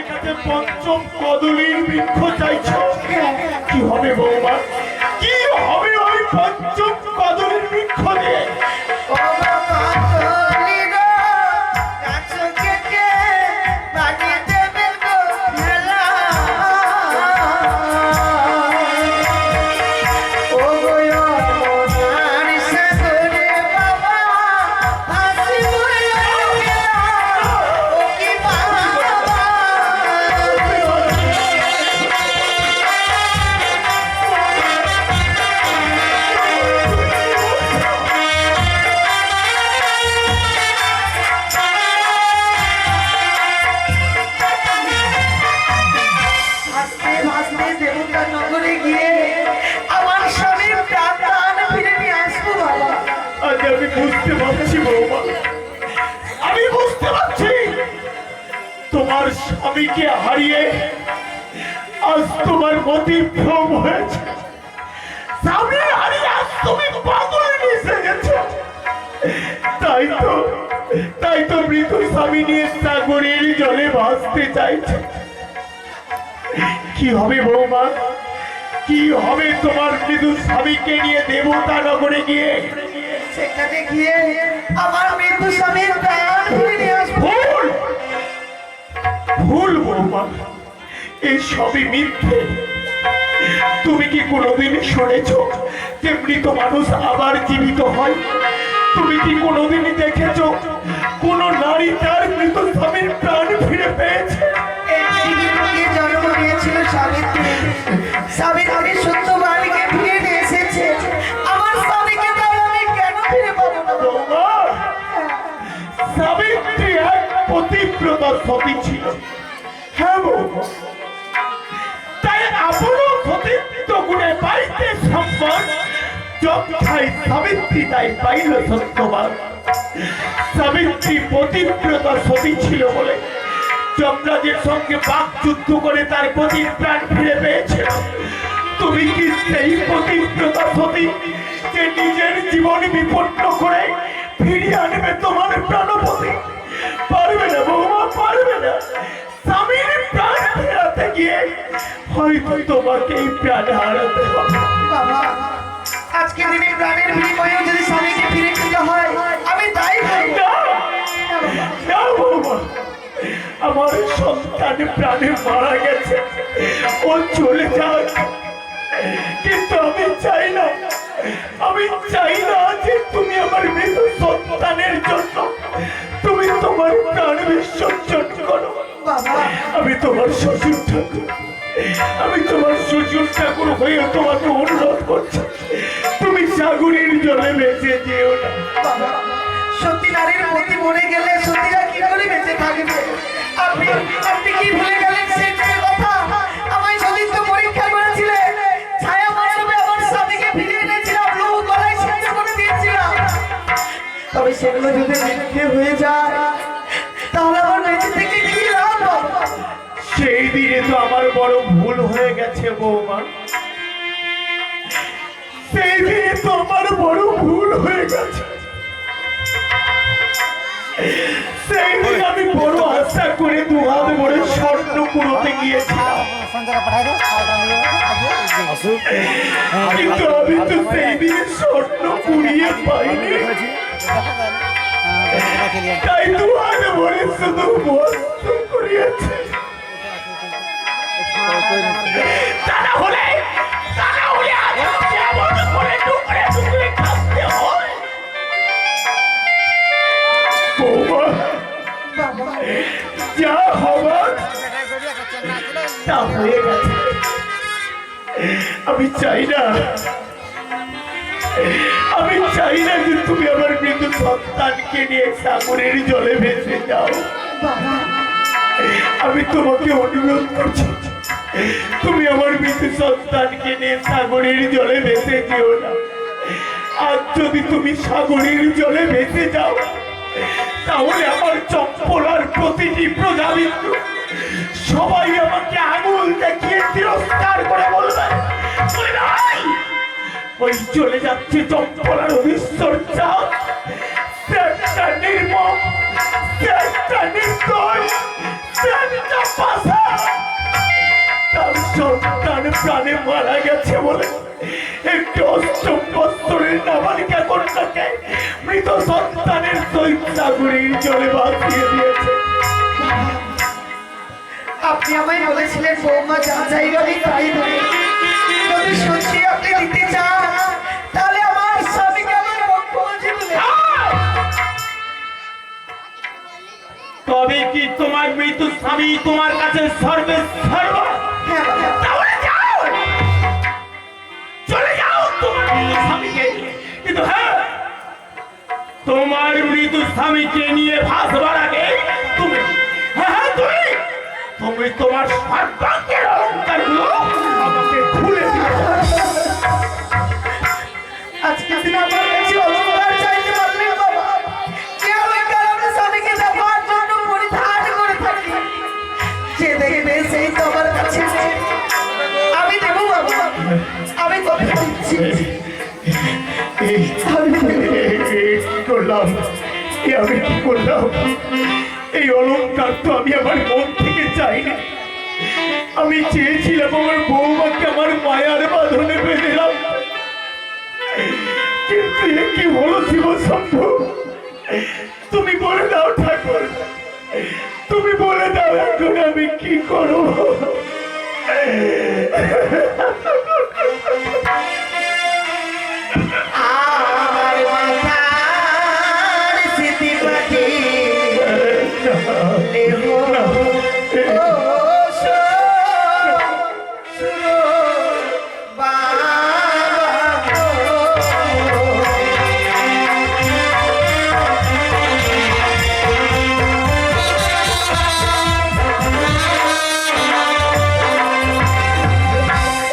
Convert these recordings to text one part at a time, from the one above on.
কাছে পঞ্চম কদলীর বৃক্ষ চাইছ। কি হবে বৌমা, কি হবে ওই পঞ্চম কদলীর বৃক্ষ দিয়ে? বুঝতে পারছি বৌমা, আমি বুঝতে পারছি তোমার স্বামীকে হারিয়ে আজ তোমার মতিভ্রম হয়েছে। স্বামী হারিয়ে আজ তুমি পাগলে মিশে গেছো। তাই তো মৃত স্বামী নিয়ে সাগরের জলে ভাসতে চাইছে। কি হবে বৌমা, কি হবে তোমার মৃদু স্বামীকে নিয়ে দেবতা নগরে গিয়ে? সেখানে গিয়ে আমার মৃত্যু স্বামীর প্রাণ ফিরে নিয়ে আসবো। ভুল বৌমা, এই সবই মিথ্যে। তুমি কি কোনোদিন শুনেছ যে মৃত মানুষ আবার জীবিত হয়? তুমি কি কোনোদিন দেখেছ কোন নারী তার মৃত স্বামীর প্রাণ ফিরে পেয়েছে? এই পৃথিবীতে জন্ম নিয়েছিল সাবিত্রী। সাবিত্রী সত্যবাদীকে ফিরে নিয়ে এসেছে। আমার স্বামীকে তাই আমি কেন ফিরে পাবো না? বৌমা, সাবিত্রী এক পতিব্রতা সতী ছিল। হ্যাঁ বৌমা, তাই আপনও সতীত্ব গুণে পাইতে সম্মান, যথাই সাবিত্রী তাই পাইল সত্যবান। সাবিত্রী পতিব্রতা সতী ছিল বলে যমরাজের সঙ্গে বাকযুদ্ধ করে তার পতির প্রাণ ফিরে পেয়েছিল। তুমি কি সেই পতিব্রতা সতী যে নিজের জীবন বিপন্ন করে ফিরিয়ে আনবে তোমার প্রাণপতি? পারবে না বৌমা, পারবে না। স্বামীর প্রাণ ফেরাতে গিয়ে হয়তো তোমাকে এই প্রাণ হারাতে হবে। বাবা, আজকে দিনে প্রাণের বিনিময়ে যদি স্বামীকে ফিরে পেতে হয় আমি তাই করব। না বৌমা, আমার সন্তান প্রাণে মারা গেছে, ও চলে যাক, কিন্তু আমি চাই না যে তুমি আমার মৃত সন্তানের জন্য তুমি তোমার প্রাণ বিসর্জন করো। আমি তোমার শ্বশুর ঠাকুর হয়ে তোমাকে অনুরোধ করছি, তুমি সাগরের জলে বেঁচে যেও না। সত্যি নারীর প্রতি মরে গেলে সতীরা কি করে বেঁচে থাকবে? আপনি কি ভুলে গেলেন সেই কথা? আমায় সতীত্ব পরীক্ষা করেছিলেন, ছায়া মায়ারূপে আমার স্বামীকে ফিরিয়ে এনেছিলাম, লোক গলায় সিদ্ধ করে দিয়েছিলাম। তবে সেগুলো যদি মিথ্যে হয়ে যায় তাহলে আমার বেঁচে থেকে কি লাভ? সেই দিনে তো আমার বড় ভুল হয়ে গেছে বৌমা, সেই দিনে তো আমার বড় ভুল হয়ে গেছে। সেই দিন আমি বড় আশা করে দুহাত ভরে স্বর্ণ কুড়োতে গিয়েছিলাম, কিন্তু আমি তো সেই দিনে স্বর্ণ কুড়িয়ে পাইনি। তাই দুহাত ভরে শুধু বস্ত্র কুড়িয়েছে। তারা হলে আজ কেমন করে টুকরে টুকরে খাতে হয়। বৌমা, যা হবার তা হয়ে গেছে। আমি চাই না যে তুমি আমার মৃত সন্তানকে নিয়ে সাগরের জলে ভেসে যাও। আমি তোমাকে অনুরোধ করছি, তুমি আমার মৃত সন্তানকে নিয়ে সাগরের জলে ভেসে যেও না। আজ যদি তুমি সাগরের জলে ভেসে যাও তাহলে আমার চম্পলার প্রতিটি প্রজাবিন্দু সবাই আমাকে আঙুল দেখিয়ে তিরস্কার করে বলবে, ওই চলে যাচ্ছে চম্পলার অধীশ্বর চাঁদ, একটা নির্মম, একটা নির্দয়, একটা পাশা। গেছে বলে একটি অষ্টম বৎসরের নাবালিকা কন্যাকে মৃত সন্তানের সহিত সাগরের জলে ভাসিয়ে দিয়েছে। আপনি আমায় বলেছিলেন বৌমা যা চাইবে আমি তাই দেবো। যদি সত্যি আপনি দিতে চান তাহলে আমার স্বামীকে আমার বক্ষমাঝে তুলে তবে কি তোমার মৃত্যু স্বামী তোমার কাছে সর্বে সর্ব? হ্যাঁ বাবা। তাহলে যাও, চলে যাও তোমার মৃত স্বামীকে নিয়ে। কিন্তু হ্যাঁ, তোমার মৃত স্বামীকে নিয়ে ভাসবার আগে তুমি তুমি তোমার সর্বাঙ্গের অলঙ্কারগুলো আমাকে খুলে দিও। আজকে দিন আমার কাছে অলঙ্কার চাইতে পারলেন বাবা। যে অলঙ্কার আমরা স্বামীকে দেওয়ার জন্য পরিধান করে থাকি, যে দেখবে সেই তো আমার কাছে নেই। আমি দেবো বাবা, আমি কথা দিচ্ছি। কি করলাম আমি কি করলাম? এই অলঙ্কার তো আমি আমার মন থেকে চাইনি। আমি চেয়েছিলাম আমার বৌমাকে আমার মায়ার বাঁধনে বেঁধেলাম, কিন্তু এ কি হলো শিব শম্ভু? তুমি বলে দাও ঠাকুর, তুমি বলে দাও এখন আমি কি করবো? আমার মাথার স্মৃতি পাখি দেহ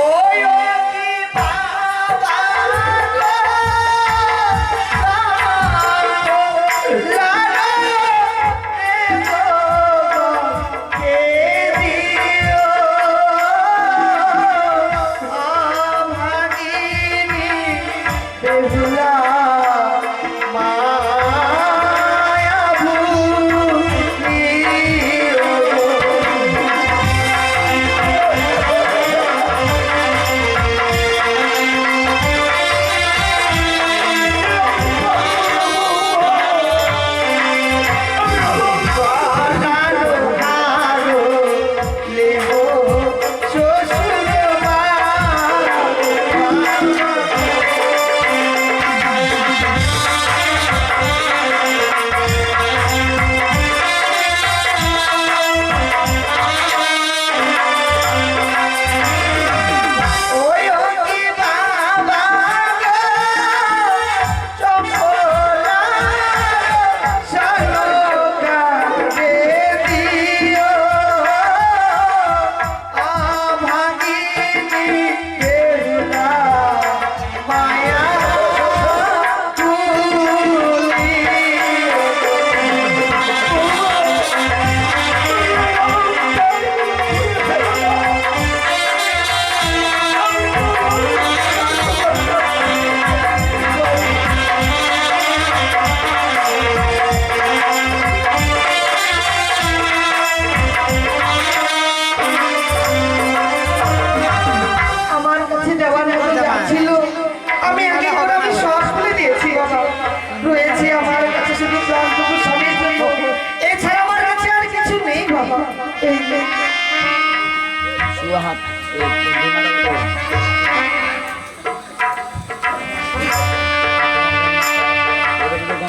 ও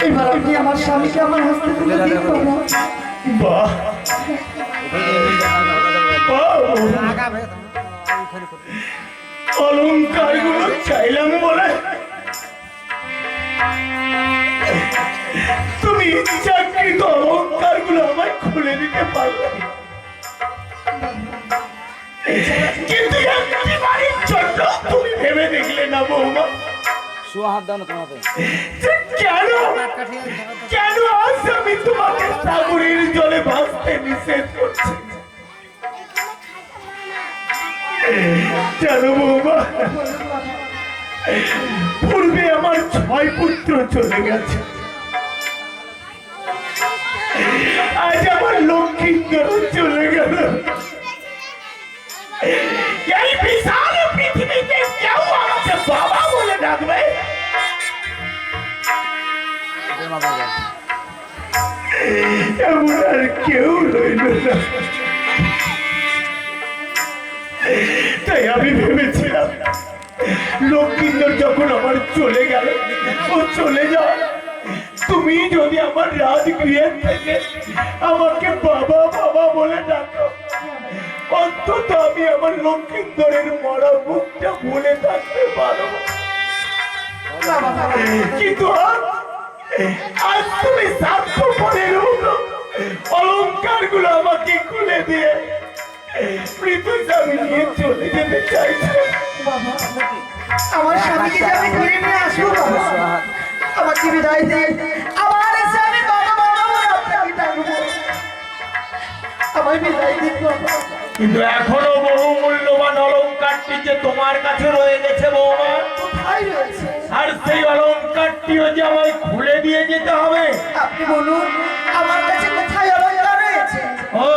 এবার আপনি আমার স্বামীকে আমার হস্তে তুলে দিন বাবা। বাহ, অলঙ্কার গুলো চাইলাম বলে তুমি ইচ্ছাকৃত অলঙ্কার গুলো আমায় খুলে দিতে পারলে, কিন্তু একটি বাড়ির জন্য তুমি ভেবে দেখলে না বৌমা? কেন কেন আজ আমি তোমাকে সাগরের জলে ভাসতে নিষেধ করছি? জানো বৌমা, পূর্বে আমার 6 পুত্র চলে গেছে, আজ আমার লক্ষ্মীন্দর চলে গেল। এই বিশাল পৃথিবীতে ডাকবে? এমন আর কেউ রইল না। তাই আমি ভেবেছিলাম লক্ষ্মীন্দর যখন আমার চলে গেল, ও চলে যাও, তুমি যদি আমার রাজগৃহের থেকে আমাকে বাবা বাবা বলে ডাকো, অন্তত আমি আমার লক্ষ্মীন্দরের মরা মুখটা ভুলে থাকতে পারবো। কিন্তু আজ তুমি স্বার্থপরের মতো অলঙ্কার গুলো আমাকে খুলে দিয়ে মৃত্যু স্বামী নিয়ে চলে যেতে চাইছে। আমার স্বামীকে যে আমি ঘুরে নিয়ে আসবো বাবা, আমাকে বিদায় দিন। আমার এসে আমি বাবা বাবা বলে আপনাকে ডাকবো, আমায় বিদায় দিন বাবা। কিন্তু এখনো বহু মূল্যবান অলঙ্কারটি যে তোমার কাছে রয়ে গেছে বৌমা, কোথায় রয়েছে? আর সেই অলঙ্কারটিও যে আমায় খুলে দিয়ে যেতে হবে। আপনি বলুন আমার কাছে কোথায় অলঙ্কার রয়েছে? ও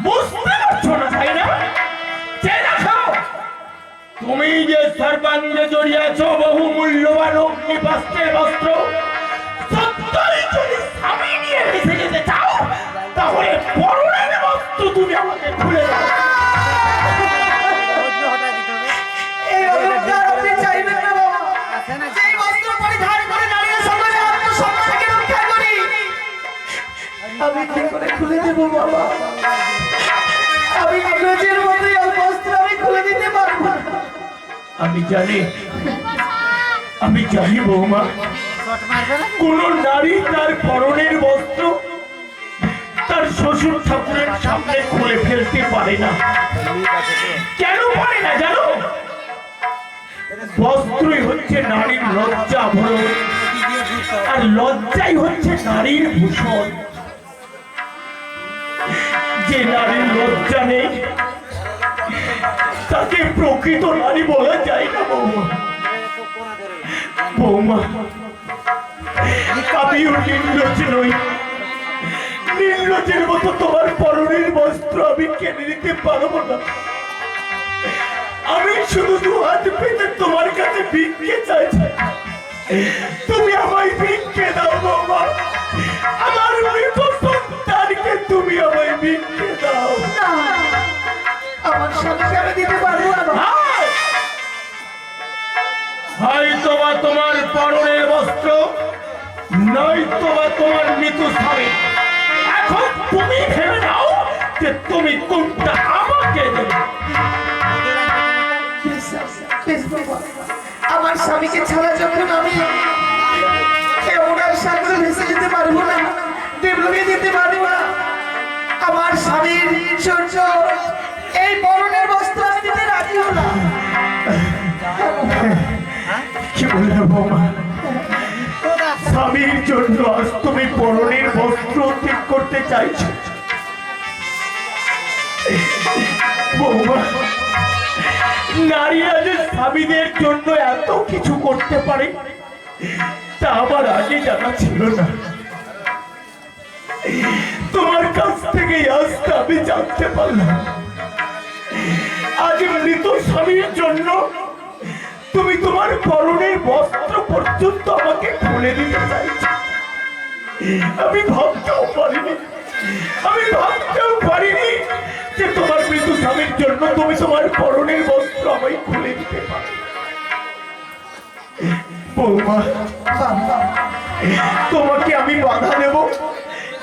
বুঝতে পারছো না তাই না? যে দেখো, তুমি যে সর্বাঙ্গে জড়িয়ে আছো বহু মূল্যবান অগ্নিপাস্ত্রের বস্ত্র, সত্যই যদি স্বামী নিয়ে ভেসে যেতে চাও, তাহলে পরনের বস্ত্র তুমি আমাকে খুলে দাও। এই অলঙ্কার আপনি চাইবেন না বাবা। যেই বস্ত্র পরিধান করে নারীর সমাজে আত্মসম্মানকে রক্ষা করি, আমি কি করে খুলে দেব বাবা? আমি নিজের মতোই ওই বস্ত্র আমি খুলে দিতে পারবো না। আমি জানি বৌমা, কোন নারী তার পরনের বস্ত্র তার শ্বশুর ঠাকুরের সামনে খুলে ফেলতে পারে না। কেন পারে না জানো? বস্ত্রই হচ্ছে নারীর লজ্জা আভরণ, আর লজ্জাই হচ্ছে নারীর ভূষণ। যে নারীর লজ্জা নেই তাকে প্রকৃত নারী বলা যায় না বৌমা। বৌমা, আমিও নির্লজ্জ নই। নির্লজ্জের মতো তোমার পরনের বস্ত্র আমি কিনে নিতে পারবো না। আমি শুধু দু হাত পেতে তোমার কাছে ভিক্ষে চাইছি, তুমি আমায় ভিক্ষে দাও বৌমা। আমার মৃত সন্তানকে তুমি আমায় ভিক্ষে দাও। না, আমার স্বামীকে আমি দিতে পারবো না বাবা। হয়তো বা তোমার পরনের বস্ত্র, নয়তো বা তোমার মৃত স্বামী। এখন তুমি ভেবে নাও যে তুমি কোনটা আমাকে দেবে। বেশ বাবা, আমার স্বামীকে ছাড়া যখন আমি ওনার সাগরে ভেসে যেতে পারবো না, দেবলোকে যেতে পারবো না, আমার স্বামীর সূর্য এই পরনের বস্ত্র আমি দিতে রাজি হলাম। কি বললে বৌমা? স্বামীর জন্য আজ তুমি পরনের বস্ত্র ঠিক করতে চাইছো? বৌমা, নারীরা যে স্বামীদের জন্য এত কিছু করতে পারে তা আমার আগে জানা ছিল না। তোমার কাছ থেকে আজ আমি জানতে পারলাম। আজ মৃত স্বামীর জন্য তুমি তোমার পরনের বস্ত্র পর্যন্ত আমাকে খুলে দিতে চাইছো। আমি ভাবতেও পারিনি যে তোমার মৃত স্বামীর জন্য তুমি তোমার পরনের বস্ত্র আমায় খুলে দিতে পারো। বৌমা, তোমাকে আমি বাধা দেব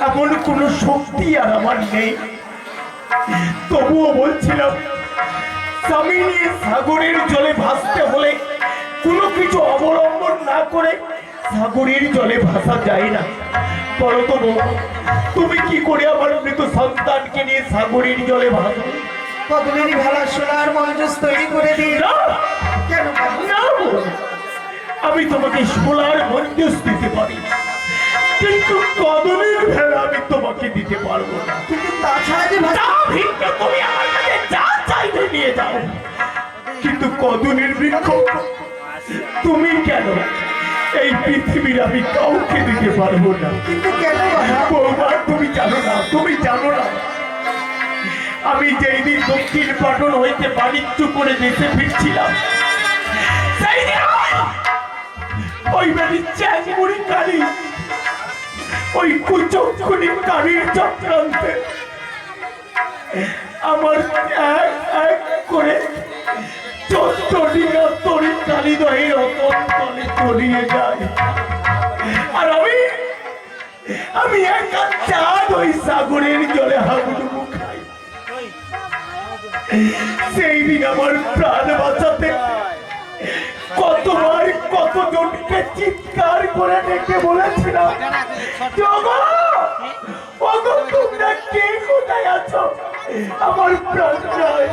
এমন কোন শক্তি আর আমার নেই। তবুও বলছিলাম, স্বামী নিয়ে সাগরের জলে ভাসতে হলে কোনো কিছু অবলম্বন না করে সাগরের জলে ভাসা যায় না। বলো তো বৌমা, তুমি কি করে আমার মৃত সন্তানকে নিয়ে সাগরের জলে ভাসবে? কদমেরই ভেলা সোনার মঞ্জস তৈরি করে দিই। না, কেন বাবা? না বৌমা, আমি তোমাকে সোনার মঞ্জস দিতে পারি, কিন্তু কদমের ভেলা আমি তোমাকে দিতে পারবো না। কিন্তু তাছাড়া যে তা ভিন্ন তুমি আমার কাছে যা চাইবে নিয়ে যাও, কিন্তু কদমের বৃক্ষ তুমি কেন? এই পৃথিবীর আমি কাউকে দিতে পারবো না। কিন্তু কেন বাবা? বৌমা, তুমি জানো না আমি যেই দিন দক্ষিণ পাটন হইতে বাণিজ্য করে দেশে ফিরছিলাম, সেই দিন আমার ওই বাড়ির চ্যাংমুড়ি কালী, ওই কুচক্ষুনি কালীর চক্রান্তে আমার এক এক করে 14টি তরি কালী দহের অতল তলে তলিয়ে যায়। আর আমি একা চাঁদ ওই সাগরের জলে হাবুডুবু খাই। সেই দিন আমার প্রাণ বাঁচাতে কতবার কতজনকে চিৎকার করে ডেকে বলেছিলাম, তোমরা কে কোথায় আছো, আমার প্রাণ চাই,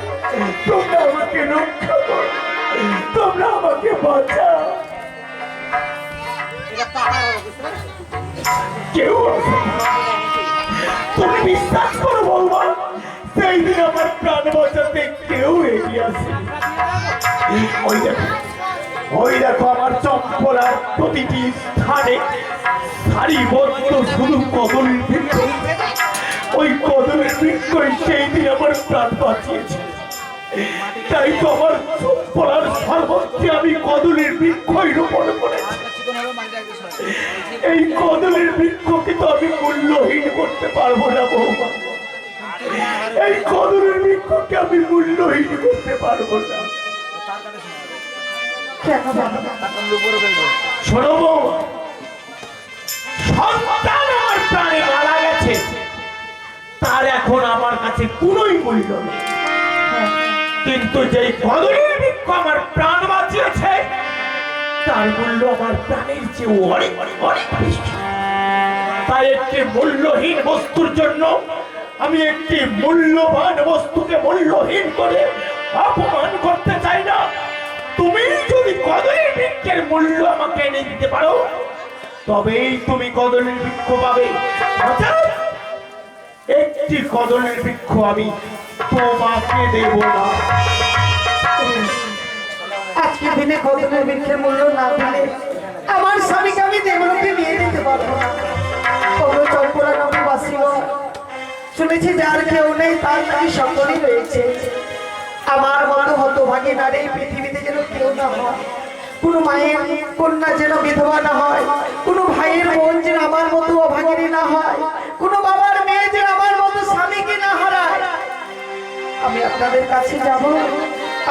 তোমরা আমাকে রক্ষা করো, তোমরা আমাকে বাঁচাও। কেউ আসে না। তুমি বিশ্বাস করো বৌমা, সেই দিন আমার প্রাণ বাঁচাতে কেউ এগিয়ে আসে। ওই দেখো আমার চম্পলার প্রতিটি স্থানে সারিবদ্ধ শুধু কদলের বৃক্ষ। ওই কদলের বৃক্ষই সেই দিন আমার প্রাণ বাঁচিয়েছে। তাই তো আমার চম্পলার সর্বত্রে আমি কদলের বৃক্ষই রোপণ করেছি। এই কদলের বৃক্ষকে তো আমি মূল্যহীন করতে পারবো না বৌমা, এই কদলের বৃক্ষকে আমি মূল্যহীন করতে পারবো না। শোনো বৌমা, সন্তান আমার প্রাণে মারা গেছে, তার এখন আমার কাছে কোনোই মূল্য নেই, কিন্তু যেই কদলের বৃক্ষ আমার প্রাণ বাঁচিয়েছে তার মূল্য আমার প্রাণের চেয়ে অনেক অনেক বেশি। তাই একটি মূল্যহীন বস্তুর জন্য আমি একটি মূল্যবান বস্তুকে মূল্যহীন করে অপমান করতে চাই না। তুমি যদি কদলের বৃক্ষের মূল্য আমাকে এনে দিতে পারো, তবেই তুমি কদলের বৃক্ষ পাবে। একটি কদলের বৃক্ষ আমি তোমাকে দেব না। আজকে দিনে কদলের বৃক্ষের মূল্য না দিলে আমার স্বামীকে আমি দেবলোকে নিয়ে যেতে পারবো না। তোমরা চম্পলা নামে বাসিব, শুনেছি যার কেউ নেই তার নাকি সকলই রয়েছে। আমার মতো হতভাগী নারী পৃথিবীতে যেন কেউ না হয়, কোনো মায়ের কন্যা যেন বিধবা না হয়, কোনো ভাইয়ের বোন যেন আমার মতো অভাগিনী না হয়, কোনো বাবার মেয়ে যেন আমার মতো স্বামীকে না হারায়। আমি আপনাদের কাছে যাব,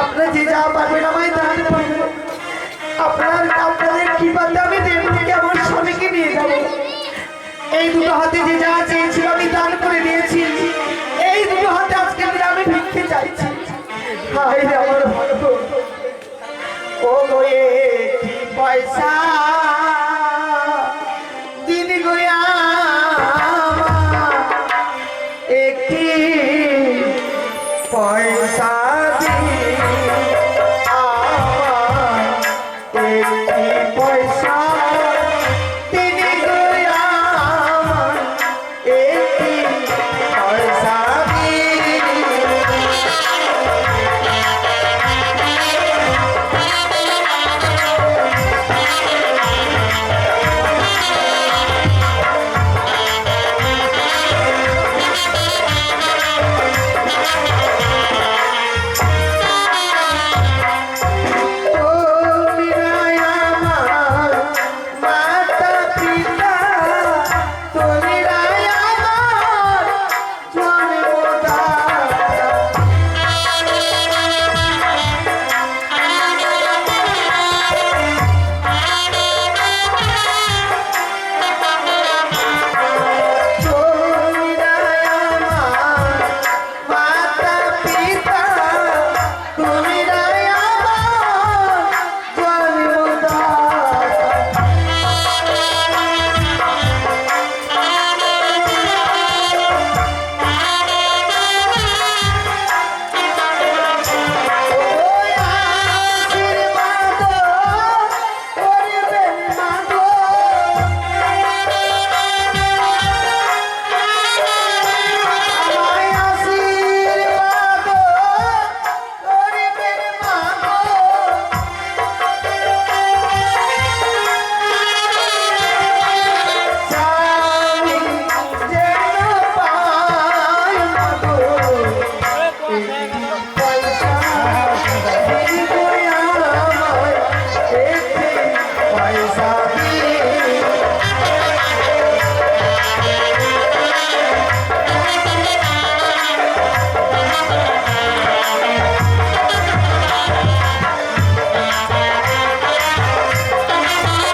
আপনারা যে যা পারবেন আমায় দান করবেন। আপনাদের কৃপাতে আমি দেবলোকে আমার স্বামীকে নিয়ে যাব। এই দুটো হাতে যে যা চেয়েছিল আমি দান করে দিয়েছি, এই দুটো হাতে আজকে আমি ভিক্ষে চাইছি। হায় রে আমার ভাগ্য, ও গো একটি পয়সা দিন গোয়া, একটি পয়সা